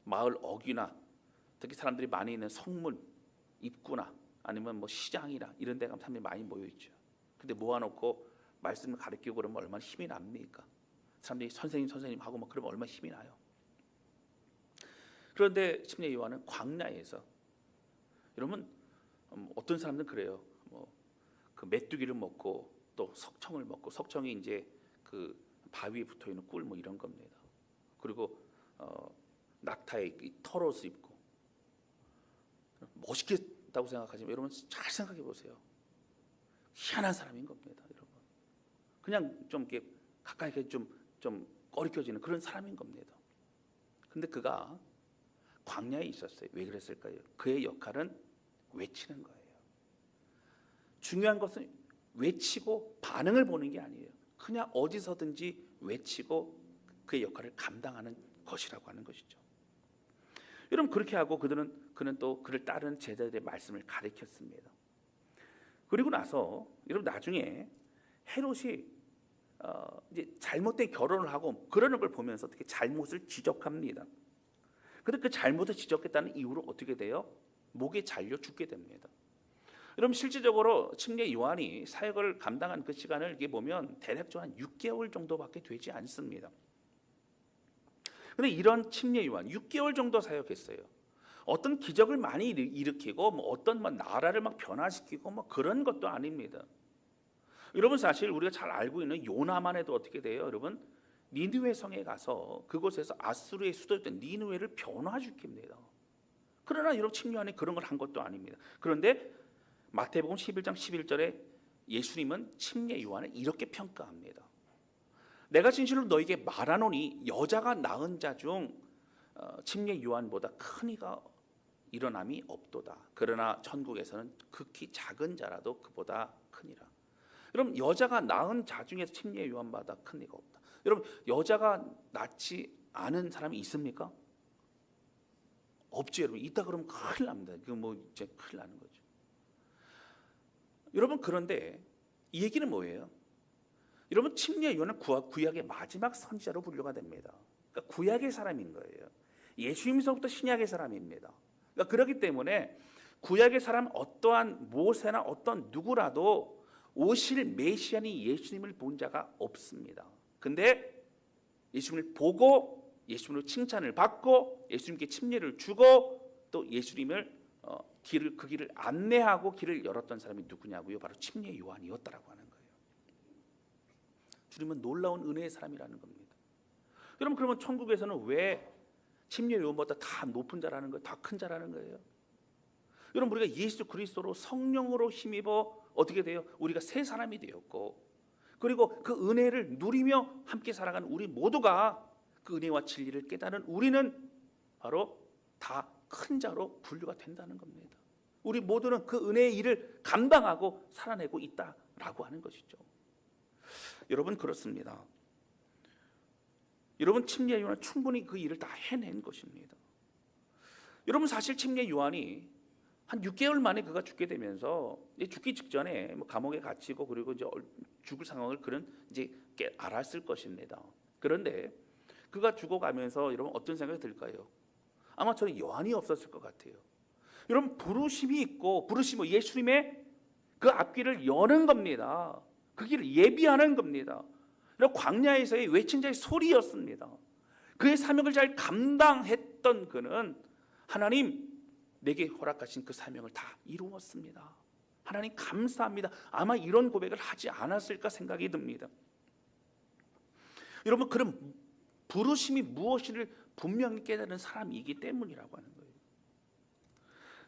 마을 어귀나 특히 사람들이 많이 있는 성문 입구나 아니면 뭐 시장이나 이런 데 가면 사람들이 많이 모여 있죠. 근데 모아놓고 말씀을 가르치고 그러면 얼마나 힘이 납니까? 사람들이 선생님 하고 막 그러면 얼마나 힘이 나요. 그런데 침례 요한은 광야에서, 여러분, 어떤 사람들은 그래요. 그 메뚜기를 먹고 또 석청을 먹고, 석청이 이제 그 바위에 붙어 있는 꿀 뭐 이런 겁니다. 그리고 낙타의 이 털옷을 입고 멋있겠다고 생각하지만, 여러분 잘 생각해 보세요. 희한한 사람인 겁니다, 여러분. 그냥 좀 이렇게 가까이 좀 꺼리껴지는 그런 사람인 겁니다. 근데 그가 광야에 있었어요. 왜 그랬을까요? 그의 역할은 외치는 거예요. 중요한 것은 외치고 반응을 보는 게 아니에요. 그냥 어디서든지 외치고 그의 역할을 감당하는 것이라고 하는 것이죠. 여러분, 그렇게 하고 그는 또 그를 따르는 제자들의 말씀을 가르쳤습니다. 그리고 나서 여러분, 나중에 헤롯이 이제 잘못된 결혼을 하고 그러는 걸 보면서 어떻게 잘못을 지적합니다. 그런데 그 잘못을 지적했다는 이유로 어떻게 돼요? 목에 잘려 죽게 됩니다. 여러분, 실질적으로 침례 요한이 사역을 감당한 그 시간을 이게 보면 대략적으로 한 6개월 정도밖에 되지 않습니다. 그런데 이런 침례 요한 6개월 정도 사역했어요. 어떤 기적을 많이 일으키고 뭐 어떤 나라를 막 변화시키고 뭐 그런 것도 아닙니다. 여러분, 사실 우리가 잘 알고 있는 요나만 해도 어떻게 돼요? 여러분, 니느웨 성에 가서 그곳에서 아수르의 수도였던 니느웨를 변화시킵니다. 그러나 여러분, 침례 요한이 그런 걸 한 것도 아닙니다. 그런데 마태복음 11장 11절에 예수님은 침례 요한을 이렇게 평가합니다. 내가 진실로 너에게 말하노니 여자가 낳은 자 중 침례 요한보다 큰 이가 일어남이 없도다. 그러나 천국에서는 극히 작은 자라도 그보다 크니라. 여러분, 여자가 낳은 자 중에서 침례 요한보다 큰 이가 없다. 여러분, 여자가 낳지 않은 사람이 있습니까? 없죠. 여러분, 있다 그러면 큰일 납니다. 이거 뭐 이제 큰일 나는 거죠. 여러분, 그런데 이 얘기는 뭐예요? 여러분, 침례 요한은 구약의 마지막 선지자로 분류가 됩니다. 그러니까 구약의 사람인 거예요. 예수님서부터 신약의 사람입니다. 그러니까 그렇기 때문에 구약의 사람 어떠한 모세나 어떤 누구라도 오실 메시아니 예수님을 본 자가 없습니다. 근데 예수님을 보고 예수님으로 칭찬을 받고 예수님께 침례를 주고 또 예수님을 그 길을 안내하고 길을 열었던 사람이 누구냐고요? 바로 침례 요한이었다라고 하는 거예요. 주님은 놀라운 은혜의 사람이라는 겁니다. 여러분, 그러면 천국에서는 왜 침례 요한보다 다 높은 자라는 거예요? 다 큰 자라는 거예요? 여러분, 우리가 예수 그리스도로 성령으로 힘입어 어떻게 돼요? 우리가 새 사람이 되었고, 그리고 그 은혜를 누리며 함께 살아가는 우리 모두가 그 은혜와 진리를 깨달은 우리는 바로 다 큰 자로 분류가 된다는 겁니다. 우리 모두는 그 은혜의 일을 감당하고 살아내고 있다라고 하는 것이죠. 여러분, 그렇습니다. 여러분, 침례 요한은 충분히 그 일을 다 해낸 것입니다. 여러분, 사실 침례 요한이 한 6개월 만에 그가 죽게 되면서 죽기 직전에 감옥에 갇히고 그리고 이제 죽을 상황을 그는 이제 알았을 것입니다. 그런데 그가 죽어가면서 여러분 어떤 생각이 들까요? 아마 저는 요한이 없었을 것 같아요. 여러분, 부르심이 있고 부르심은 예수님의 그 앞길을 여는 겁니다. 그 길을 예비하는 겁니다. 여러분, 광야에서의 외친 자의 소리였습니다. 그의 사명을 잘 감당했던 그는 하나님 내게 허락하신 그 사명을 다 이루었습니다. 하나님 감사합니다. 아마 이런 고백을 하지 않았을까 생각이 듭니다. 여러분, 그런 부르심이 무엇인지를 분명히 깨달은 사람이기 때문이라고 하는 거예요.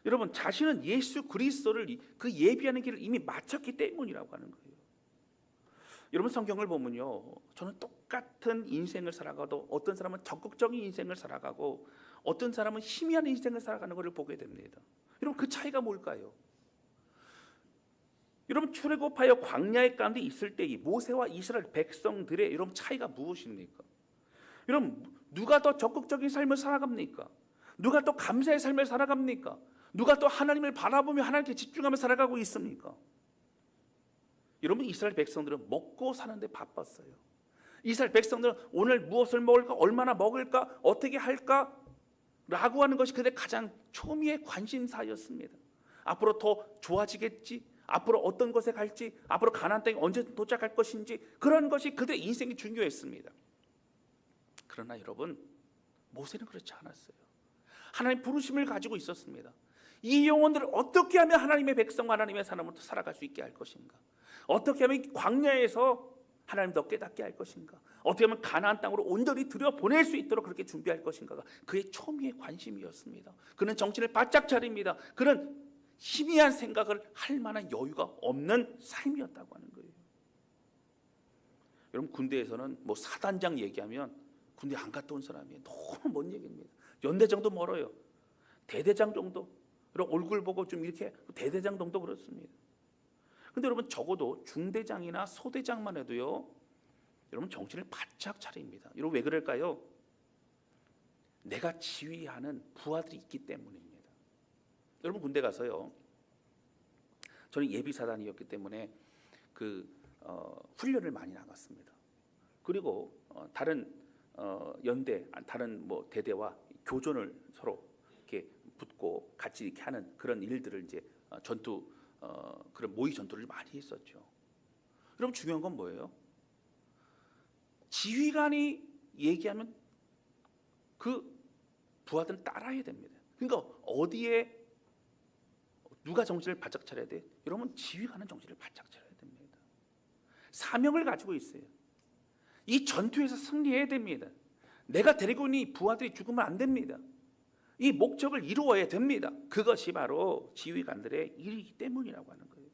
여러분, 자신은 예수 그리스도를 그 예비하는 길을 이미 마쳤기 때문이라고 하는 거예요. 여러분, 성경을 보면요, 저는 똑같은 인생을 살아가도 어떤 사람은 적극적인 인생을 살아가고 어떤 사람은 희미한 인생을 살아가는 것을 보게 됩니다. 여러분, 그 차이가 뭘까요? 여러분, 출애굽하여 광야의 가운데 있을 때 이 모세와 이스라엘 백성들의 여러분 차이가 무엇입니까? 여러분, 누가 더 적극적인 삶을 살아갑니까? 누가 더 감사의 삶을 살아갑니까? 누가 또 하나님을 바라보며 하나님께 집중하며 살아가고 있습니까? 여러분, 이스라엘 백성들은 먹고 사는데 바빴어요. 이스라엘 백성들은 오늘 무엇을 먹을까, 얼마나 먹을까, 어떻게 할까 라고 하는 것이 그들의 가장 초미의 관심사였습니다. 앞으로 더 좋아지겠지, 앞으로 어떤 곳에 갈지, 앞으로 가나안 땅에 언제 도착할 것인지, 그런 것이 그들의 인생이 중요했습니다. 그러나 여러분, 모세는 그렇지 않았어요. 하나님 부르심을 가지고 있었습니다. 이 영혼들을 어떻게 하면 하나님의 백성과 하나님의 사람으로 살아갈 수 있게 할 것인가? 어떻게 하면 광야에서 하나님 더 깨닫게 할 것인가? 어떻게 하면 가나안 땅으로 온전히 들여보낼 수 있도록 그렇게 준비할 것인가가 그의 초미의 관심이었습니다. 그는 정신을 바짝 차립니다. 그는 희미한 생각을 할 만한 여유가 없는 삶이었다고 하는 거예요. 여러분, 군대에서는 뭐 사단장 얘기하면 군대 안 갔다 온 사람이에요. 너무 먼 얘기입니다. 연대 정도 멀어요. 대대장 정도. 그리고 얼굴 보고 좀 이렇게 대대장 정도 그렇습니다. 근데 여러분, 적어도 중대장이나 소대장만 해도요, 여러분 정신을 바짝 차립니다. 여러분, 왜 그럴까요? 내가 지휘하는 부하들이 있기 때문입니다. 여러분, 군대 가서요, 저는 예비사단이었기 때문에 훈련을 많이 나갔습니다. 그리고 다른 연대, 다른 뭐 대대와 교전을 서로 이렇게 붙고 같이 이렇게 하는 그런 일들을 이제 전투 그런 모의 전투를 많이 했었죠. 여러분, 중요한 건 뭐예요? 지휘관이 얘기하면 그 부하들은 따라야 됩니다. 그러니까 어디에 누가 정신을 바짝 차려야 돼? 여러분, 지휘관은 정신을 바짝 차려야 됩니다. 사명을 가지고 있어요. 이 전투에서 승리해야 됩니다. 내가 데리고 있는 이 부하들이 죽으면 안 됩니다. 이 목적을 이루어야 됩니다. 그것이 바로 지휘관들의 일이기 때문이라고 하는 거예요.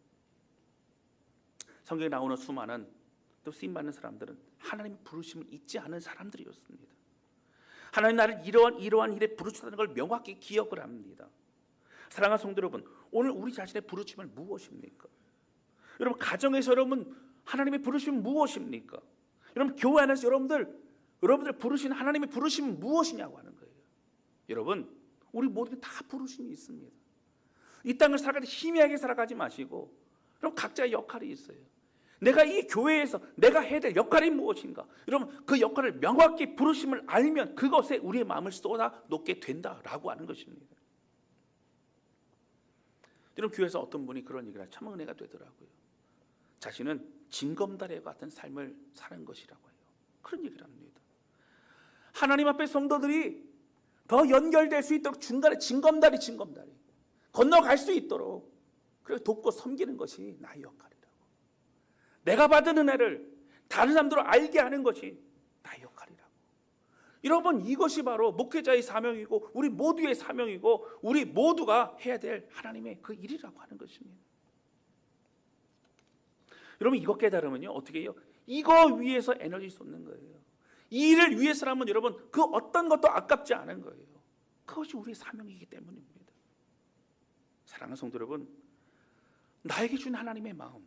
성경에 나오는 수많은 또 쓰임받는 사람들은 하나님의 부르심을 잊지 않은 사람들이었습니다. 하나님 나를 이러한 일에 부르셨다는 걸 명확히 기억을 합니다. 사랑하는 성도 여러분, 오늘 우리 자신의 부르심은 무엇입니까? 여러분 가정에서 여러분 하나님의 부르심은 무엇입니까? 여러분 교회 안에서 여러분들 부르신 하나님의 부르심은 무엇이냐고 하는 거예요. 여러분 우리 모두가 다 부르심이 있습니다. 이 땅을 살아갈 때 희미하게 살아가지 마시고 여러분 각자의 역할이 있어요. 내가 이 교회에서 내가 해야 될 역할이 무엇인가? 여러분 그 역할을 명확히 부르심을 알면 그것에 우리의 마음을 쏟아 놓게 된다라고 하는 것입니다. 여러분 교회에서 어떤 분이 그런 얘기를 하면 참 은혜가 되더라고요. 자신은 징검다리 같은 삶을 사는 것이라고 해요. 그런 얘기를 합니다. 하나님 앞에 성도들이 더 연결될 수 있도록 중간에 징검다리 건너갈 수 있도록 그렇게 돕고 섬기는 것이 나의 역할이라고. 내가 받은 은혜를 다른 사람들로 알게 하는 것이 나의 역할이라고. 여러분 이것이 바로 목회자의 사명이고 우리 모두의 사명이고 우리 모두가 해야 될 하나님의 그 일이라고 하는 것입니다. 여러분 이거 깨달으면요 어떻게 해요? 이거 위해서 에너지 쏟는 거예요. 이 일을 위해서라면 여러분 그 어떤 것도 아깝지 않은 거예요. 그것이 우리의 사명이기 때문입니다. 사랑하는 성도 여러분, 나에게 준 하나님의 마음,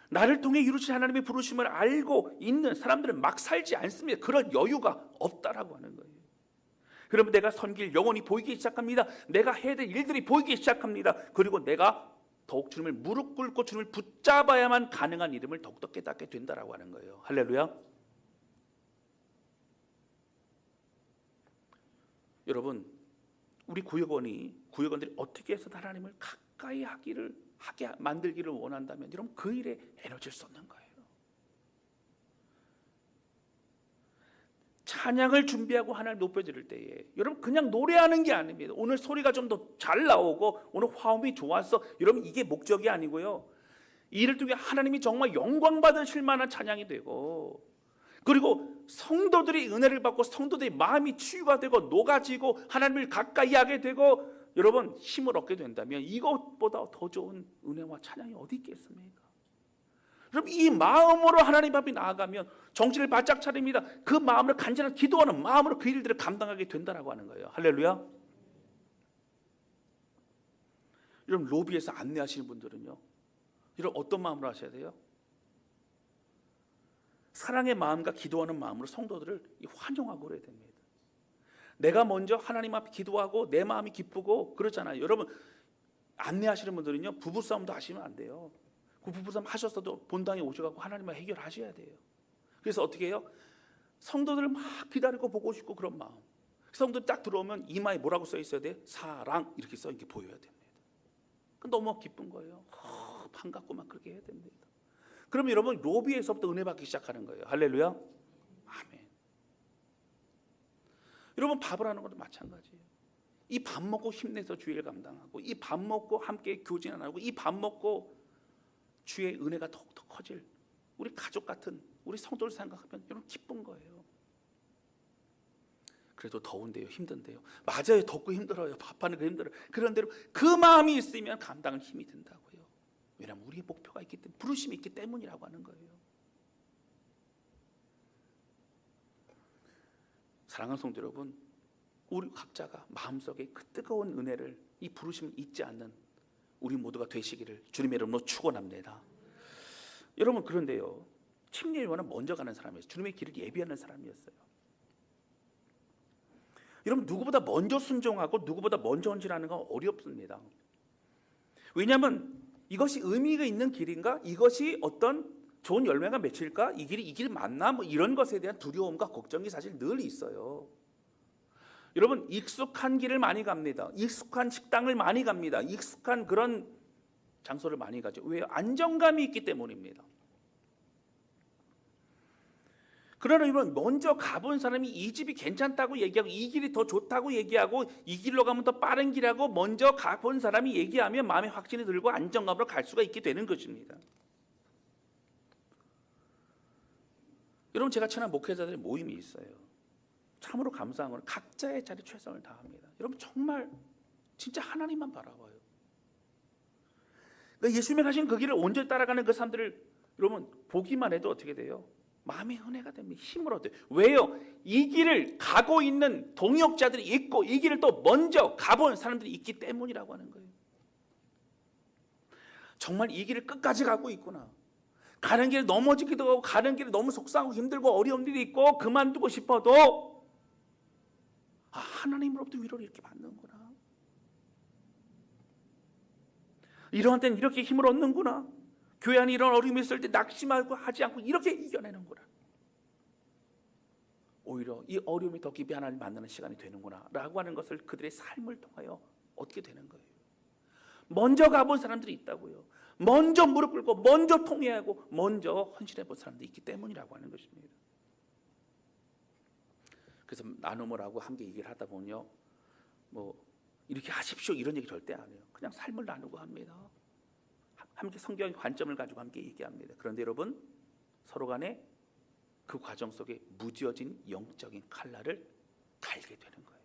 나를 통해 이루신 하나님의 부르심을 알고 있는 사람들은 막 살지 않습니다. 그런 여유가 없다라고 하는 거예요. 그러면 내가 섬길 영혼이 보이기 시작합니다. 내가 해야 될 일들이 보이기 시작합니다. 그리고 내가 더욱 주님을 무릎 꿇고 주님을 붙잡아야만 가능한 이름을 더욱더 깨닫게 된다라고 하는 거예요. 할렐루야. 여러분 우리 구역원들이 어떻게 해서 하나님을 가까이 하게 만들기를 원한다면 여러분 그 일에 에너지를 쏟는 거예요. 찬양을 준비하고 하나님 높여드릴 때에 여러분 그냥 노래하는 게 아닙니다. 오늘 소리가 좀 더 잘 나오고 오늘 화음이 좋았어. 여러분 이게 목적이 아니고요. 이를 통해 하나님이 정말 영광 받으실 만한 찬양이 되고 그리고 성도들이 은혜를 받고 성도들의 마음이 치유가 되고 녹아지고 하나님을 가까이 하게 되고 여러분 힘을 얻게 된다면 이것보다 더 좋은 은혜와 찬양이 어디 있겠습니까? 여러분 이 마음으로 하나님 앞에 나아가면 정신을 바짝 차립니다. 그 마음으로 간절한 기도하는 마음으로 그 일들을 감당하게 된다라고 하는 거예요. 할렐루야. 여러분 로비에서 안내하시는 분들은요 여러분 어떤 마음으로 하셔야 돼요? 사랑의 마음과 기도하는 마음으로 성도들을 환영하고 그래야 됩니다. 내가 먼저 하나님 앞에 기도하고 내 마음이 기쁘고 그렇잖아요. 여러분 안내하시는 분들은요 부부싸움도 하시면 안 돼요. 그 부부싸움 하셨어도 본당에 오셔가지고 하나님과 해결하셔야 돼요. 그래서 어떻게 해요? 성도들을 막 기다리고 보고 싶고 그런 마음. 성도들 딱 들어오면 이마에 뭐라고 써 있어야 돼? 사랑 이렇게 써 이렇게 보여야 됩니다. 너무 기쁜 거예요. 반갑고 막 그렇게 해야 됩니다. 그러면 여러분 로비에서부터 은혜 받기 시작하는 거예요. 할렐루야. 아멘. 여러분 밥을 하는 것도 마찬가지예요. 이 밥 먹고 힘내서 주일 감당하고 이 밥 먹고 함께 교진하고 이 밥 먹고 주의 은혜가 더욱더 커질 우리 가족 같은 우리 성도를 생각하면 여러분 기쁜 거예요. 그래도 더운데요, 힘든데요. 맞아요, 덥고 힘들어요. 밥하는 거 힘들어요. 그런데 그 마음이 있으면 감당할 힘이 든다고요. 왜냐하면 우리의 목표가 있기 때문에 부르심이 있기 때문이라고 하는 거예요. 사랑하는 성도 여러분, 우리 각자가 마음속에 그 뜨거운 은혜를 이 부르심을 잊지 않는 우리 모두가 되시기를 주님의 이름으로 축원합니다. 여러분 그런데요, 침례 요한은 먼저 가는 사람이었어요. 주님의 길을 예비하는 사람이었어요. 여러분 누구보다 먼저 순종하고 누구보다 먼저 헌신하는 건 어렵습니다. 왜냐하면 이것이 의미가 있는 길인가? 이것이 어떤 좋은 열매가 맺힐까? 이 길이 맞나? 뭐 이런 것에 대한 두려움과 걱정이 사실 늘 있어요. 여러분 익숙한 길을 많이 갑니다. 익숙한 식당을 많이 갑니다. 익숙한 그런 장소를 많이 가죠. 왜요? 안정감이 있기 때문입니다. 그러나 여러분 먼저 가본 사람이 이 집이 괜찮다고 얘기하고 이 길이 더 좋다고 얘기하고 이 길로 가면 더 빠른 길하고 먼저 가본 사람이 얘기하면 마음에 확신이 들고 안정감으로 갈 수가 있게 되는 것입니다. 여러분 제가 친한 목회자들의 모임이 있어요. 참으로 감사한 건 각자의 자리 최선을 다합니다. 여러분 정말 진짜 하나님만 바라봐요. 그러니까 예수님이 가신 그 길을 온전히 따라가는 그 사람들을 여러분 보기만 해도 어떻게 돼요? 마음의 은혜가 됩니다. 힘을 얻어요. 왜요? 이 길을 가고 있는 동역자들이 있고 이 길을 또 먼저 가본 사람들이 있기 때문이라고 하는 거예요. 정말 이 길을 끝까지 가고 있구나. 가는 길에 넘어지기도 하고 가는 길에 너무 속상하고 힘들고 어려운 일이 있고 그만두고 싶어도 하나님으로부터 위로를 이렇게 받는구나. 이러한 때는 이렇게 힘을 얻는구나. 교회 안에 이런 어려움이 있을 때 낙심하고 하지 않고 이렇게 이겨내는구나. 오히려 이 어려움이 더 깊이 하나님 만나는 시간이 되는구나 라고 하는 것을 그들의 삶을 통하여 얻게 되는 거예요. 먼저 가본 사람들이 있다고요. 먼저 무릎 꿇고 먼저 통회하고 먼저 헌신해 본 사람들이 있기 때문이라고 하는 것입니다. 그래서 나눔을 하고 함께 얘기를 하다 보면요, 뭐 이렇게 하십시오 이런 얘기 절대 안 해요. 그냥 삶을 나누고 합니다. 함께 성경의 관점을 가지고 함께 얘기합니다. 그런데 여러분 서로 간에 그 과정 속에 무뎌진 영적인 칼날을 갈게 되는 거예요.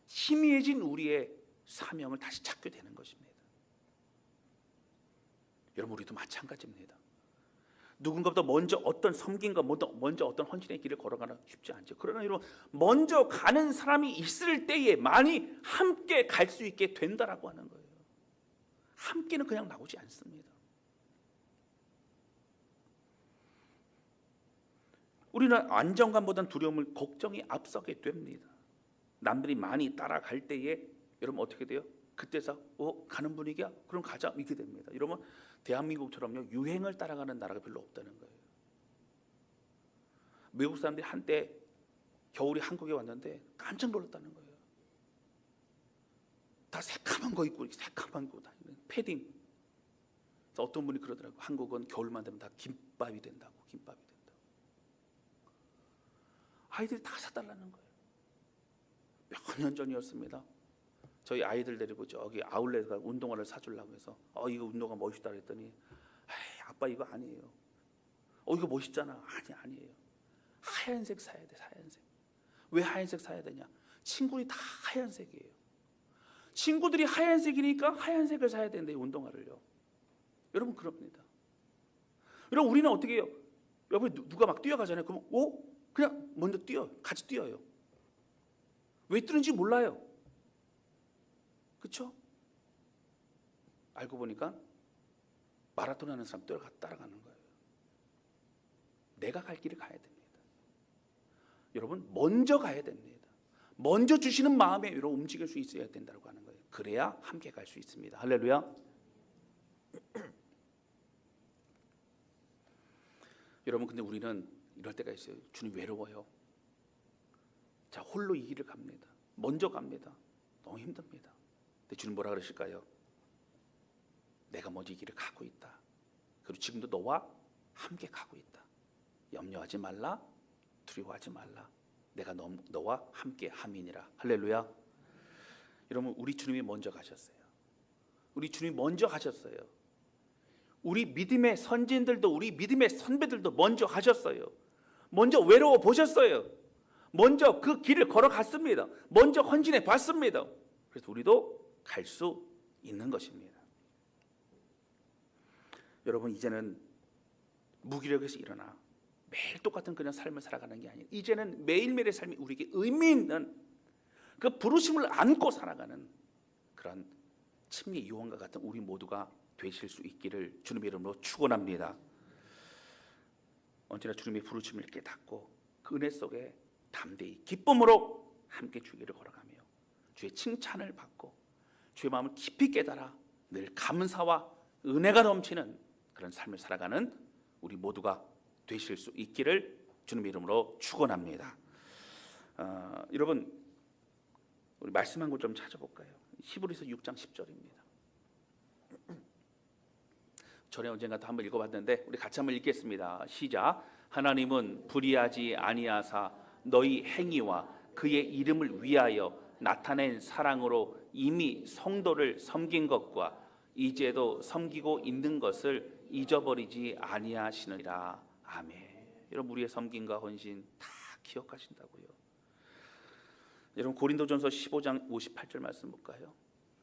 희미해진 우리의 사명을 다시 찾게 되는 것입니다. 여러분 우리도 마찬가지입니다. 누군가보다 먼저 어떤 섬김과 먼저 어떤 헌신의 길을 걸어가는 쉽지 않죠. 그러나 여러분 먼저 가는 사람이 있을 때에 많이 함께 갈 수 있게 된다라고 하는 거예요. 함께는 그냥 나오지 않습니다. 우리는 안정감보다는 두려움을 걱정이 앞서게 됩니다. 남들이 많이 따라갈 때에 여러분 어떻게 돼요? 그때서 가는 분위기야? 그럼 가자 이렇게 됩니다. 여러분 대한민국처럼요 유행을 따라가는 나라가 별로 없다는 거예요. 미국 사람들이 한때 겨울에 한국에 왔는데 깜짝 놀랐다는 거예요. 다 새카만 거 입고 새카만 거 다니는 패딩. 그래서 어떤 분이 그러더라고요. 한국은 겨울만 되면 다 김밥이 된다고. 김밥이 된다고. 아이들이 다 사달라는 거예요. 몇 년 전이었습니다. 저희 아이들 데리고 저기 아울렛 가 운동화를 사주려고 해서 이거 운동화 멋있다 그랬더니 아빠 이거 아니에요. 이거 멋있잖아. 아니에요. 하얀색 사야 돼. 하얀색. 왜 하얀색 사야 되냐? 친구들이 다 하얀색이에요. 친구들이 하얀색이니까 하얀색을 사야 되는데 운동화를요. 여러분 그럽니다. 여러분 우리는 어떻게 해요? 옆에 누가 막 뛰어가잖아요. 그럼 그냥 먼저 뛰어요. 같이 뛰어요. 왜 뛰는지 몰라요. 그렇죠? 알고 보니까 마라톤 하는 사람 따라가는 거예요. 내가 갈 길을 가야 됩니다. 여러분 먼저 가야 됩니다. 먼저 주시는 마음에 여러분 움직일 수 있어야 된다고 하는 거예요. 그래야 함께 갈 수 있습니다. 할렐루야. 여러분 근데 우리는 이럴 때가 있어요. 주님 외로워요. 자 홀로 이 길을 갑니다. 먼저 갑니다. 너무 힘듭니다. 근데 주님 뭐라 그러실까요? 내가 먼저 이 길을 가고 있다. 그리고 지금도 너와 함께 가고 있다. 염려하지 말라. 두려워하지 말라. 내가 너와 함께 함이니라. 할렐루야. 여러분 우리 주님이 먼저 가셨어요. 우리 주님이 먼저 가셨어요. 우리 믿음의 선진들도 우리 믿음의 선배들도 먼저 가셨어요. 먼저 외로워 보셨어요. 먼저 그 길을 걸어갔습니다. 먼저 헌신해 봤습니다. 그래서 우리도 갈 수 있는 것입니다. 여러분 이제는 무기력에서 일어나 매일 똑같은 그냥 삶을 살아가는 게 아니에요. 이제는 매일매일의 삶이 우리에게 의미 있는 그 부르심을 안고 살아가는 그런 침례 요한과 같은 우리 모두가 되실 수 있기를 주님의 이름으로 축원합니다. 언제나 주님의 부르심을 깨닫고 그 은혜 속에 담대히 기쁨으로 함께 주의 길을 걸어가며 주의 칭찬을 받고 주의 마음을 깊이 깨달아 늘 감사와 은혜가 넘치는 그런 삶을 살아가는 우리 모두가 되실 수 있기를 주님의 이름으로 축원합니다. 여러분 우리 말씀 한 곳 좀 찾아볼까요? 히브리서 6장 10절입니다. 전에 언젠가 또 한번 읽어봤는데 우리 같이 한번 읽겠습니다. 시작. 하나님은 불의하지 아니하사 너희 행위와 그의 이름을 위하여 나타낸 사랑으로 이미 성도를 섬긴 것과 이제도 섬기고 있는 것을 잊어버리지 아니하시느니라. 아멘. 여러분 우리의 섬김과 헌신 다 기억하신다고요. 여러분 고린도전서 15장 58절 말씀 볼까요?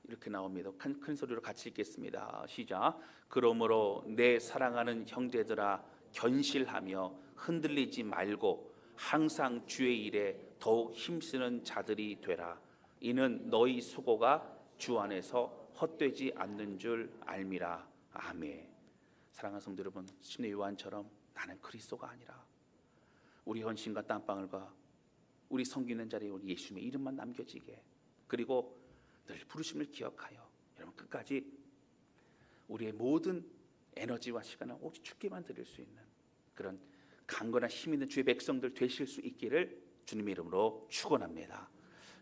이렇게 나옵니다. 큰 소리로 같이 읽겠습니다. 시작. 그러므로 내 사랑하는 형제들아 견실하며 흔들리지 말고 항상 주의 일에 더욱 힘쓰는 자들이 되라. 이는 너희 수고가 주 안에서 헛되지 않는 줄 알미라. 아멘. 사랑하는 성도 여러분, 신의 요한처럼 나는 그리스도가 아니라 우리 헌신과 땀방울과 우리 섬기는 자리에 우리 예수님의 이름만 남겨지게, 그리고 늘 부르심을 기억하여 여러분 끝까지 우리의 모든 에너지와 시간을 오직 주께만 드릴 수 있는 그런 강건한 힘 있는 주의 백성들 되실 수 있기를 주님의 이름으로 축원합니다.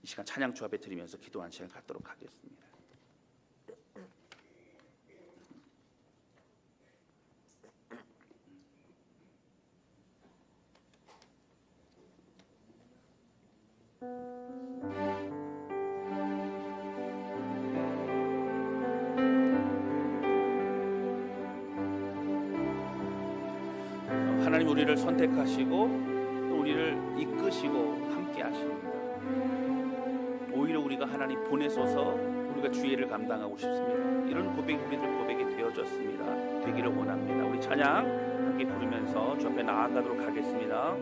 이 시간 찬양 주 앞에 드리면서 기도하는 시간 갖도록 하겠습니다. 하나님 우리를 선택하시고 또 우리를 이끄시고 함께 하십니다. 오히려 우리가 하나님 보내소서 우리가 주의를 감당하고 싶습니다. 이런 고백이 우리들 고백이 되어졌습니다. 되기를 원합니다. 우리 찬양 함께 부르면서 주 앞에 나아가도록 하겠습니다.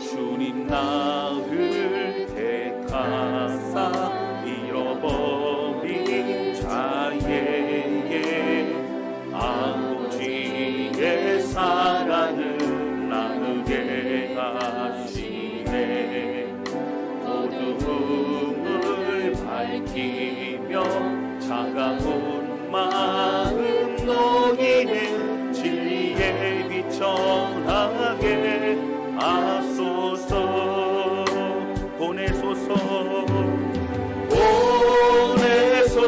주님 나를 택하사 잃어버린 자에게 아버지의 사랑을 나누게 하시네. 어두움을 밝히며 차가운 마음 녹이는 진리의 빛 전하게 하소서. 보내소서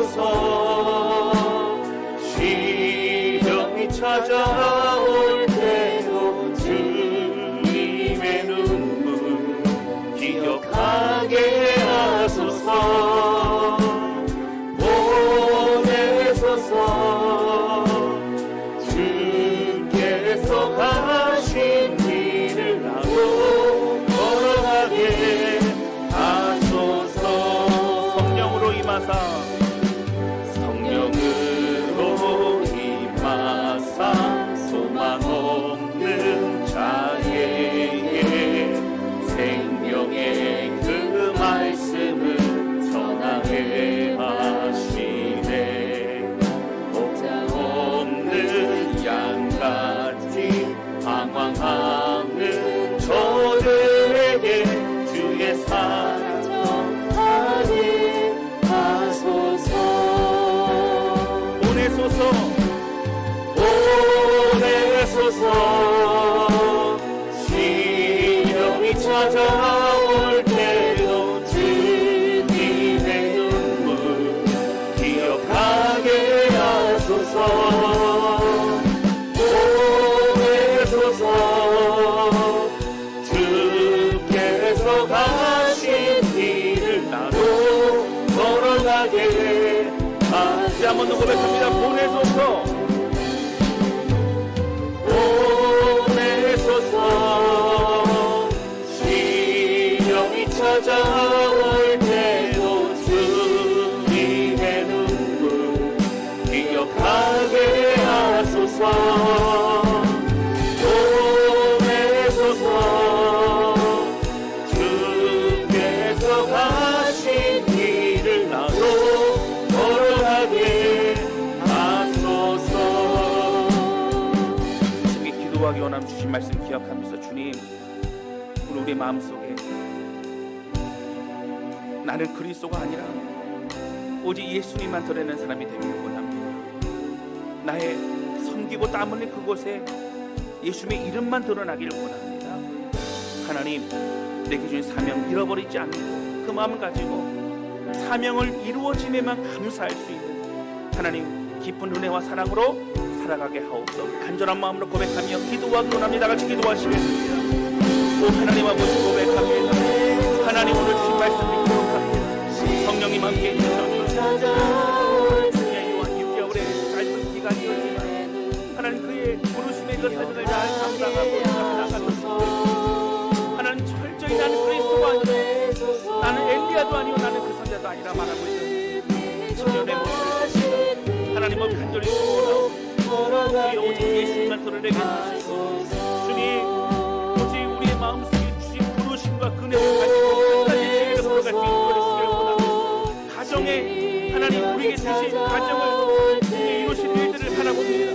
보내소서. 시련이 찾아올 때도 주님의 눈물 기억하게 하소서. 보내소서. 주께서 가신 길을 나도 걸어가게 하소서. 성령으로 임하사 성령으로 임하사 소망 없는 자에게 생명의 그 말씀을 전하게 하시네. 목자 없는 양같이 방황하는 저들에게 주의 사랑 전하게 하소서. 보내소서 보내소서. 시련이 찾아올 때도 주님의 눈물 기억하게 하소서. 보내소서. 주께서 가신 길을 나도 걸어가게 다시 한번 더 고백합니다. 보내소서 보내소서. 시련이 찾아올 때도 주님의 눈물 기억하게 하소서. 보내소서. 주께서 가신 길을 나도 걸어가게 하소서. 주께 기도하기 원하는 주신 말씀 기억하면서 주님, 우리의 마음속에 나는 그리스도가 아니라 오직 예수님만 드러내는 사람이 되기를 원합니다. 나의 섬기고 땀 흘린 그곳에 예수님의 이름만 드러나기를 원합니다. 하나님, 내게 주신 사명 잃어버리지 않고 그 마음 가지고 사명을 이루어짐에만 감사할 수 있는 하나님 깊은 은혜와 사랑으로 살아가게 하옵소서. 간절한 마음으로 고백하며 기도하기 원합니다. 같이 기도하시겠습니다. 오 하나님 아버지 고백합니다. 하나님 오늘 주신 말씀을 기억합니다. 성령님 함께 해주셔서 주의 요한 6개월의 짧은 기간이었지만 하나님 그의 그 사명을 잘 감당하고 나가소서. 하나님 철저히 나는 그리스도가 아니라 나는 엘리야도 아니고 나는 그 선자도 아니라 말하고 있는 청년의 모습을 하나님은 간절히 소원하고 우리 오직 예수님만 드러내게 해주시고 주님 오직 우리의 마음속에 주신 부르심과 그네를 가지고 끝까지 제대로 걸어갈 수 있는 것을 원하고 가정에 하나님 우리에게 주신 가정을 이루실 일들을 바라봅니다.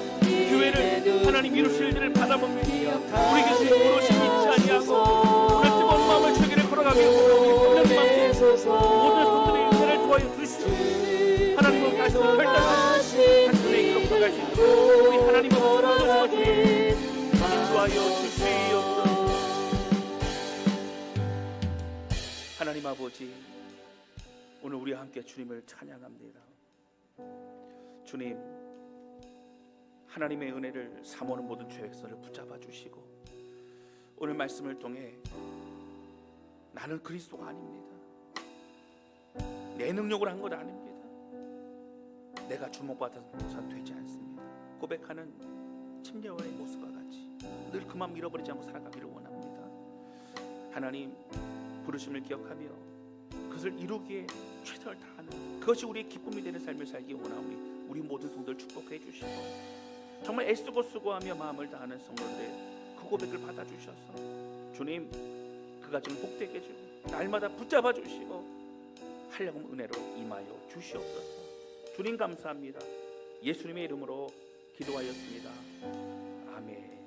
교회를 하나님 이루실 일들을 바라봅니다. 우리에게 주신 부르심이 있지 아니하고 오늘 뜨거운 마음을 주기를 걸어가기 위해 우리 성령님 앞에 모든 성도들의 은혜를 도와여 주시옵소서. 하나님은 다시 결단하시고 단순히 이끌어 걸어갈 수 있도록 우리 하나님의 모든 것을 인도하여 주시옵소서. 하나님 아버지, 오늘 우리와 함께 주님을 찬양합니다. 주님, 하나님의 은혜를 사모하는 모든 죄악들을 붙잡아 주시고 오늘 말씀을 통해 나는 그리스도가 아닙니다. 내 능력으로 한 것 아닙니다. 내가 주목받아서 되지 않습니다. 고백하는 침례와의 모습과 같이 늘 그 마음 잃어버리지 않고 살아가기를 원합니다. 하나님 부르심을 기억하며 그것을 이루기에 최선을 다하는 그것이 우리의 기쁨이 되는 삶을 살기 원하오니 우리 모든 성도들 축복해 주시고 정말 애쓰고 수고하며 마음을 다하는 성도들의 그 고백을 받아주셔서 주님 그 가정을 복되게 해주고 날마다 붙잡아 주시고 한량음 은혜로 임하여 주시옵소서. 주님 감사합니다. 예수님의 이름으로 기도하였습니다. 아멘.